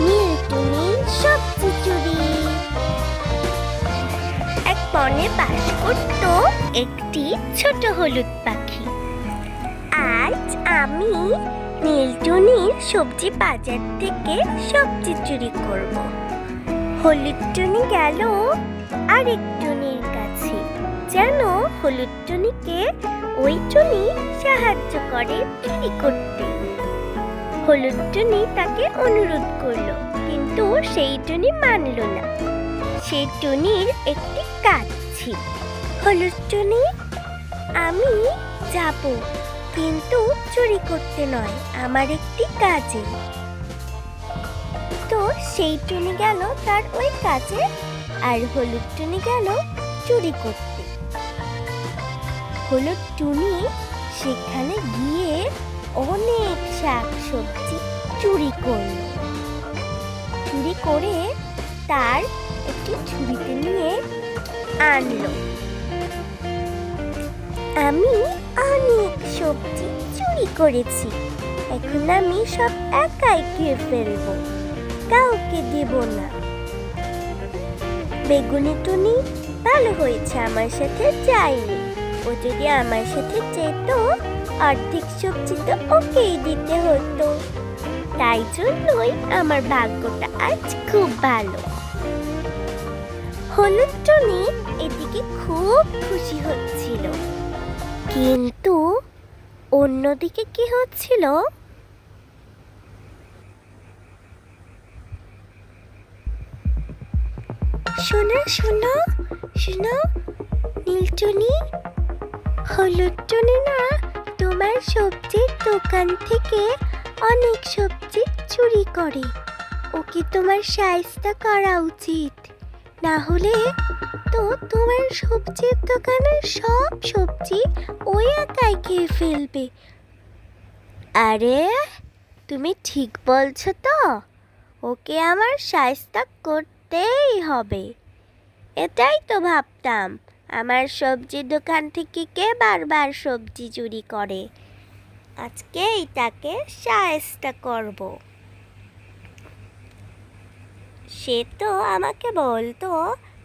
নীলটুনির সবজি চুরি। এক বনে বাস করত একটি ছোট হলুদ পাখি। আজ আমি নীলটুনির সবজি বাজার থেকে সবজি চুরি করব। হলুদ টুনি গেল আরেক টুনির কাছে, যেন হলুদ টুনিকে ওই টুনি সাহায্য করে চুরি করতে। হলুদ টুনি তাকে অনুরোধ করলো, কিন্তু সেই টুনি মানল না। সেই টুনির একটি কাজ ছিল। হলুদ টুনি, আমি যাব, কিন্তু চুরি করতে নয়, আমার একটি কাজে। তো সেই টুনি গেল তার ওই কাজে, আর হলুদ টুনি গেল চুরি করতে। হলুদ টুনি সেখানে গিয়ে অনেক শাক সবজি চুরি করল। চুরি করে তার একটি ঝুড়িতে নিয়ে আনলো। আমি অনেক সবজি চুরি করেছি, এখন আমি সব একাই খেয়ে ফেলবো, কাউকে দেব না। বেগুনি টুনি ভালো হয়েছে আমার সাথে যায়নি, ও যদি আমার সাথে যেত অর্ধেক সবজি তো ওকেই দিতে হতো। তাই জন্যই আমার ভাগ্যটা আজ খুব ভালো। হলুদ টুনি এদিকে খুব খুশি হচ্ছিল, কিন্তু অন্যদিকে কি হচ্ছিল? শোনো শোনো শোনো নীলটুনি, হলুদ টুনি না তোমার সবজির দোকান থেকে অনেক সবজি চুরি করে। ওকে তোমার শায়েস্তা করা উচিত, না হলে তো তোমার সবজির দোকানের সব সবজি ওই একাই খেয়ে ফেলবে। আরে তুমি ঠিক বলছো তো, ওকে আমার শায়েস্তা করতেই হবে। এটাই তো ভাবতাম, আমার সবজির দোকান থেকে কে বারবার সবজি চুরি করে, আজকেই তাকে শায়েস্তা করব। সে তো আমাকে বলতো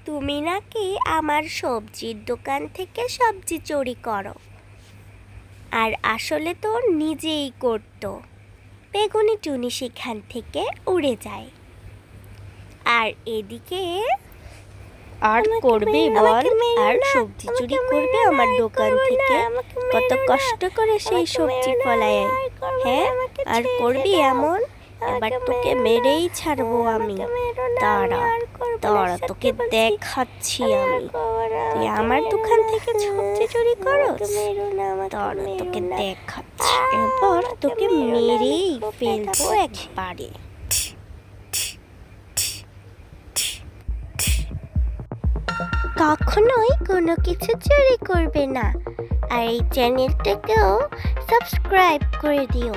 তুমি নাকি আমার সবজির দোকান থেকে সবজি চুরি করো, আর আসলে তো নিজেই করতো। বেগুনি টুনি সেখান থেকে উড়ে যায়। আর এদিকে আর করবে বল, আর সবজি চুরি করবে আমার দোকান থেকে? কত কষ্ট করে সেই সবজি ফলায়, হ্যাঁ? আর করবি এমন? এবার তোকে মেরেই ছাড়বো আমি। দাঁড়া দাঁড়া, তোকে দেখাচ্ছি আমি। তুই আমার দোকান থেকে সবজি চুরি করস? দাঁড়া, তোকে দেখাচ্ছি। এবার তোকে মেরেই ফেলবো একবারে। কখনোই কোনো কিছু চুরি করবে না, আর এই চ্যানেলটাকেও সাবস্ক্রাইব করে দিও।